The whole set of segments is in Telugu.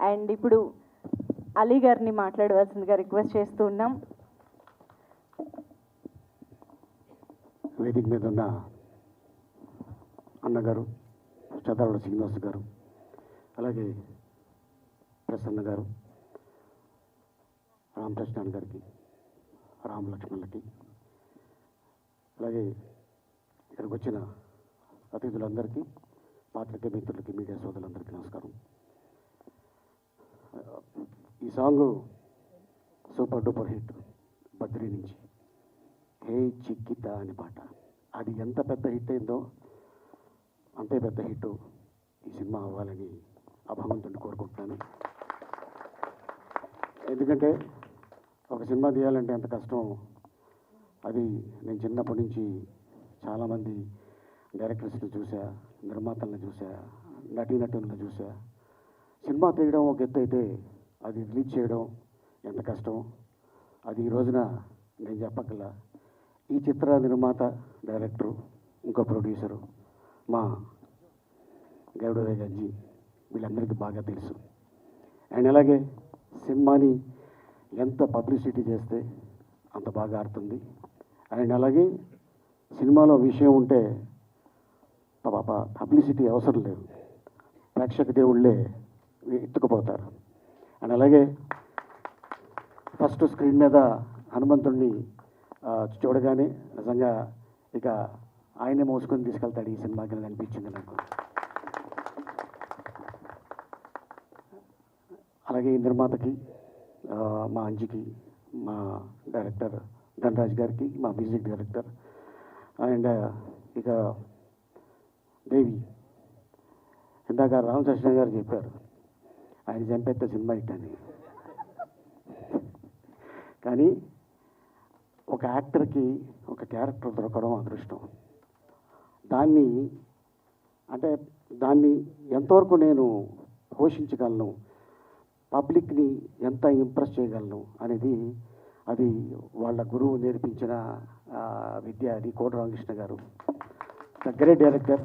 అండ్ ఇప్పుడు అలీ గారిని మాట్లాడవలసిందిగా రిక్వెస్ట్ చేస్తూ ఉన్నాం. వేదిక మీద ఉన్న అన్నగారు చదవడ శ్రీనివాస్ గారు, అలాగే ప్రసన్న గారు, రామకృష్ణ గారికి, రామలక్ష్మణులకి, అలాగే ఇక్కడికి వచ్చిన అతిథులందరికీ, పాత్రికేయ మిత్రులకి, మీడియా సోదరులందరికీ నమస్కారం. ఈ song super duper hit Badri నుంచి హే చిక్కిత అనే పాట. అది ఎంత పెద్ద హిట్ అయిందో అంతే పెద్ద హిట్ ఈ సినిమా అవ్వాలని ఆ భగవంతుడిని కోరుకుంటున్నాను. ఎందుకంటే ఒక సినిమా తీయాలంటే ఎంత కష్టం. అది నేను చిన్నప్పటి నుంచి చాలామంది డైరెక్టర్స్ని చూసా, నిర్మాతలను చూసా, నటీనటులను చూసా. సినిమా తీయడం ఒక ఎత్తు అయితే అది రిలీజ్ చేయడం ఎంత కష్టం. అది ఈ రోజున నేను చెప్పగల ఈ చిత్ర నిర్మాత, డైరెక్టరు, ఇంకో ప్రొడ్యూసరు మా గౌడవే గంజి వీళ్ళందరికీ బాగా తెలుసు. అండ్ అలాగే సినిమాని ఎంత పబ్లిసిటీ చేస్తే అంత బాగా ఆడుతుంది. అండ్ అలాగే సినిమాలో విషయం ఉంటే పబ్లిసిటీ అవసరం లేదు, ప్రేక్షక దేవుళ్ళే ఎత్తుకుపోతారు. అండ్ అలాగే ఫస్ట్ స్క్రీన్ మీద హనుమంతుడిని చూడగానే నిజంగా ఇక ఆయనే మోసుకొని తీసుకెళ్తాడు ఈ సినిమాకి అని అనిపించింది నాకు. అలాగే ఈ నిర్మాతకి, మా అంజికి, మా డైరెక్టర్ ధనరాజ్ గారికి, మా మ్యూజిక్ డైరెక్టర్, అండ్ ఇక దేవి. ఇందాక రామకృష్ణ గారు చెప్పారు ఆయన చంపేస్తే సినిమా హిట్ అని. కానీ ఒక యాక్టర్కి ఒక క్యారెక్టర్ దొరకడం అదృష్టం. దాన్ని ఎంతవరకు నేను పోషించగలను, పబ్లిక్ని ఎంత ఇంప్రెస్ చేయగలను అనేది అది వాళ్ళ గురువు నేర్పించిన విద్య. అది కోట రామకృష్ణ గారు, ద గ్రేట్ డైరెక్టర్.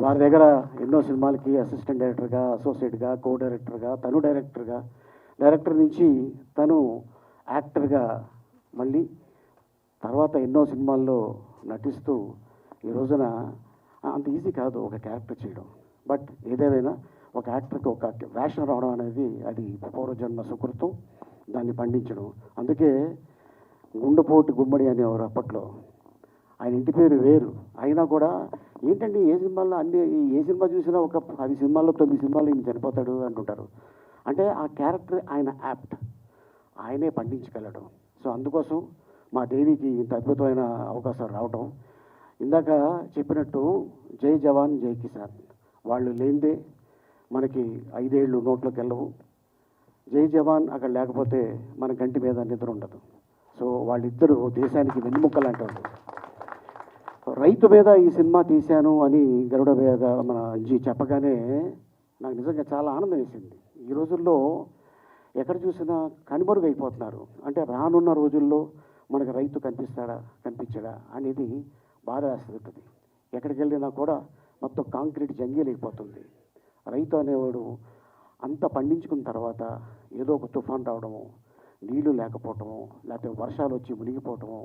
వారి దగ్గర ఎన్నో సినిమాలకి అసిస్టెంట్ డైరెక్టర్గా, అసోసియేట్గా, కో డైరెక్టర్గా, తను డైరెక్టర్గా, డైరెక్టర్ నుంచి తను యాక్టర్గా, మళ్ళీ తర్వాత ఎన్నో సినిమాల్లో నటిస్తూ ఈ రోజున అంత ఈజీ కాదు ఒక క్యారెక్టర్ చేయడం. బట్ ఏదేమైనా ఒక యాక్టర్కి ఒక వేషం రావడం అనేది అది పూర్వజన్మ సుకృతం, దాన్ని పండించడం. అందుకే గుండెపోటు గుమ్మడి అనేవారు అప్పట్లో. ఆయన ఇంటి పేరు వేరు అయినా కూడా ఏంటండి ఏ సినిమాల్లో ఏ సినిమా చూసినా ఒక 10 సినిమాల్లో 9 సినిమాల్లో ఈయన చనిపోతాడు అంటుంటారు. అంటే ఆ క్యారెక్టర్ ఆయన యాప్ట్, ఆయనే పండించగలడం. సో అందుకోసం మా దేవికి ఇంత అద్భుతమైన అవకాశాలు రావటం. ఇందాక చెప్పినట్టు జై జవాన్ జై కిసాన్, వాళ్ళు లేనిదే మనకి 5 ఏళ్ళు నోట్లోకి వెళ్ళవు. జై జవాన్ అక్కడ లేకపోతే మన గంటి మీద నిద్ర ఉండదు. సో వాళ్ళిద్దరూ దేశానికి వెన్నెముక్క లాంటి వాళ్ళు. రైతు మీద ఈ సినిమా తీశాను అని గరుడ మీద మన జీ చెప్పగానే నాకు నిజంగా చాలా ఆనందం వేసింది. ఈ రోజుల్లో ఎక్కడ చూసినా కనుమరుగైపోతున్నారు. అంటే రానున్న రోజుల్లో మనకు రైతు కనిపిస్తాడా కనిపించడా అనేది బాధ వేస్తుంది. ఎక్కడికి వెళ్ళినా కూడా మొత్తం కాంక్రీట్ జంగీలు అయిపోతుంది. రైతు అనేవాడు అంత పండించుకున్న తర్వాత ఏదో ఒక తుఫాన్ రావడము, నీళ్లు లేకపోవటము, లేకపోతే వర్షాలు వచ్చి మునిగిపోవటము.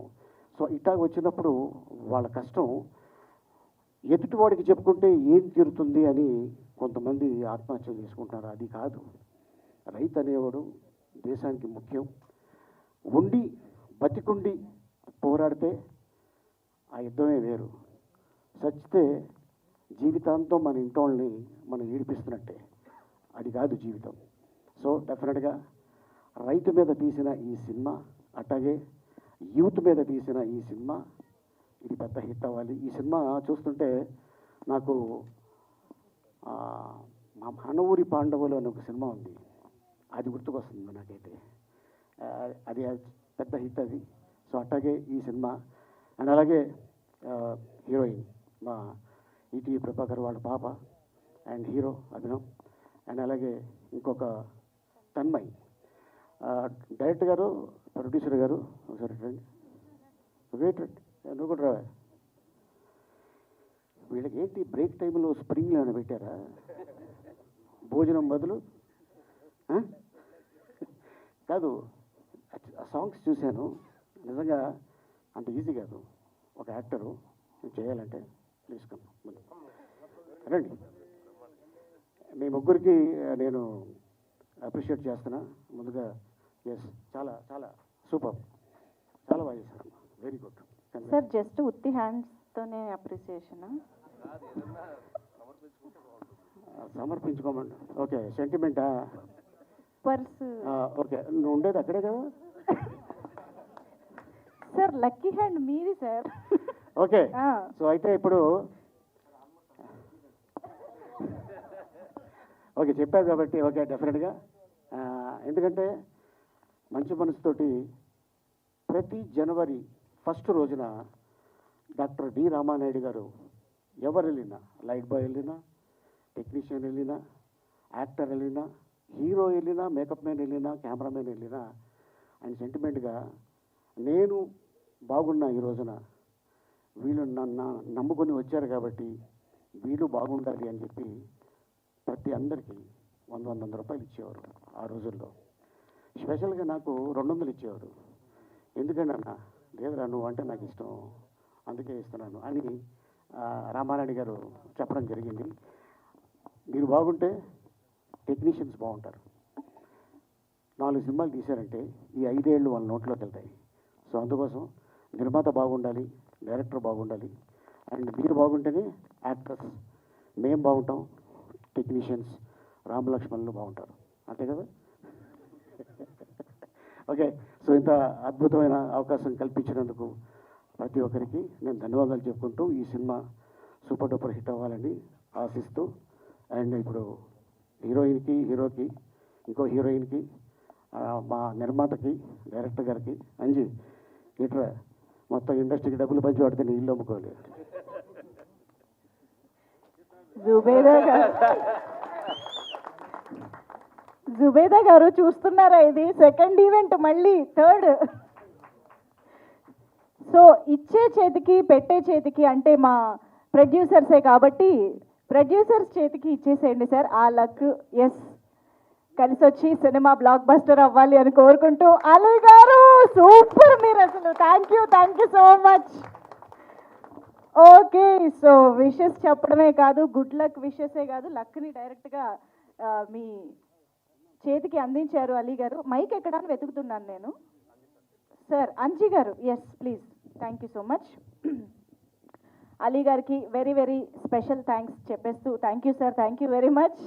సో ఇట్లా వచ్చినప్పుడు వాళ్ళ కష్టం ఎదుటివాడికి చెప్పుకుంటే ఏం తీరుతుంది అని కొంతమంది ఆత్మహత్యలు చేసుకుంటారు. అది కాదు, రైతు అనేవాడు దేశానికి ముఖ్యం. బతికుండి పోరాడితే ఆ యుద్ధమే వేరు. చచ్చితే జీవితాంతం మన ఇంటోళ్ళని మనం ఏడిపిస్తున్నట్టే. అది కాదు జీవితం. సో డెఫినెట్గా రైతు మీద తీసిన ఈ సినిమా, అట్లాగే యూత్ మీద తీసిన ఈ సినిమా, ఇది పెద్ద హిట్ అవ్వాలి. ఈ సినిమా చూస్తుంటే నాకు మా మన ఊరి పాండవులు అనే ఒక సినిమా ఉంది, అది గుర్తుకొస్తుంది నాకైతే. అది పెద్ద హిట్ అది. సో అట్లాగే ఈ సినిమా. అండ్ అలాగే హీరోయిన్ మా ఈటీ ప్రభాకర్ వాళ్ళ పాప, అండ్ హీరో అభినవ్, అండ్ అలాగే ఇంకొక తన్మయ్. డైరెక్టర్ గారు, ప్రొడ్యూసర్ గారు ఒకసారి రండి. వెయిట్ నువ్వు కూడా రావా. వీళ్ళకి ఏంటి బ్రేక్ టైంలో స్ప్రింగ్లు ఏమైనా పెట్టారా? భోజనం బదులు ఆ? కాదు, ఆ సాంగ్స్ చూశాను, నిజంగా అంత ఈజీ కాదు ఒక యాక్టరు చేయాలంటే. ప్లీజ్ కమ్ రండి. మీ ముగ్గురికి నేను అప్రిషియేట్ చేస్తున్నా ముందుగా. ఎస్, చాలా చాలా సూపర్, చాలా బాగా చేశారమ్మా, వెరీ గుడ్. సార్ జస్ట్ ఉత్తి హ్యాండ్స్తోనే అప్రిసియేషనా? సమర్పించుకోమండి. ఓకే, సెంటిమెంటా? పర్స్. ఓకే, నువ్వు ఉండేది అక్కడే కదా. సార్ లక్కీ హ్యాండ్ మీది సార్. ఓకే, సో అయితే ఇప్పుడు ఓకే చెప్పారు కాబట్టి ఓకే డెఫినెట్గా. ఎందుకంటే మంచి మనసుతోటి ప్రతి జనవరి 1 రోజున డాక్టర్ డి రామానాయుడు గారు ఎవరు వెళ్ళినా, లైట్ బాయ్ వెళ్ళినా, టెక్నీషియన్ వెళ్ళినా, యాక్టర్ వెళ్ళినా, హీరో వెళ్ళినా, మేకప్ మ్యాన్ వెళ్ళినా, కెమెరామెన్ వెళ్ళినా, ఆయన సెంటిమెంట్గా నేను బాగున్నా ఈ రోజున, వీళ్ళు నన్ను నమ్ముకొని వచ్చారు కాబట్టి వీళ్ళు బాగుండాలి అని చెప్పి ప్రతి అందరికీ 100 రూపాయలు ఇచ్చేవారు ఆ రోజుల్లో. స్పెషల్గా నాకు 200 ఇచ్చేవారు. ఎందుకంటే అన్న, లేదురా నువ్వు అంటే నాకు ఇష్టం అందుకే ఇస్తున్నాను అని రామారాయుడు గారు చెప్పడం జరిగింది. మీరు బాగుంటే టెక్నీషియన్స్ బాగుంటారు. 4 సినిమాలు తీశారంటే ఈ 5 ఏళ్ళు వాళ్ళ నోట్లోకి వెళ్తాయి. సో అందుకోసం నిర్మాత బాగుండాలి, డైరెక్టర్ బాగుండాలి, అండ్ మీరు బాగుంటేనే యాక్టర్స్, మేము బాగుంటాం, టెక్నీషియన్స్, రామలక్ష్మణులు బాగుంటారు, అంతే కదా. ఓకే, సో ఇంత అద్భుతమైన అవకాశం కల్పించినందుకు ప్రతి ఒక్కరికి నేను ధన్యవాదాలు చెప్పుకుంటూ ఈ సినిమా సూపర్ డూపర్ హిట్ అవ్వాలని ఆశిస్తూ, అండ్ ఇప్పుడు హీరోయిన్కి, హీరోకి, ఇంకో హీరోయిన్కి, మా నిర్మాతకి, డైరెక్టర్ గారికి, అంజీ ఇట్రా మొత్తం ఇండస్ట్రీకి డబ్బులు పంచి పడితే నీ ఇల్లు అమ్ముకోవాలి. జుబేదా గారు చూస్తున్నారా, ఇది సెకండ్ ఈవెంట్, మళ్ళీ థర్డ్. సో ఇచ్చే చేతికి పెట్టే చేతికి అంటే మా ప్రొడ్యూసర్సే కాబట్టి ప్రొడ్యూసర్స్ చేతికి ఇచ్చేసేయండి సార్. ఆ లక్ ఎస్ కలిసి వచ్చి సినిమా బ్లాక్ బస్టర్ అవ్వాలి అని కోరుకుంటూ, అలీ గారు సూపర్, మీరు అసలు thank you so much. Okay, so wishes చెప్పడమే కాదు, గుడ్ లక్ విషెసే కాదు, లక్ని డైరెక్ట్గా మీ చేతికి అందించారు అలీ గారు. మైక్ ఎక్కడ అని వెతుకుతున్నాను నేను. సార్ అంజీ గారు, yes please, thank you so much. Ali గారికి వెరీ వెరీ స్పెషల్ థ్యాంక్స్ చెప్పేస్తూ, thank you sir, thank you very much.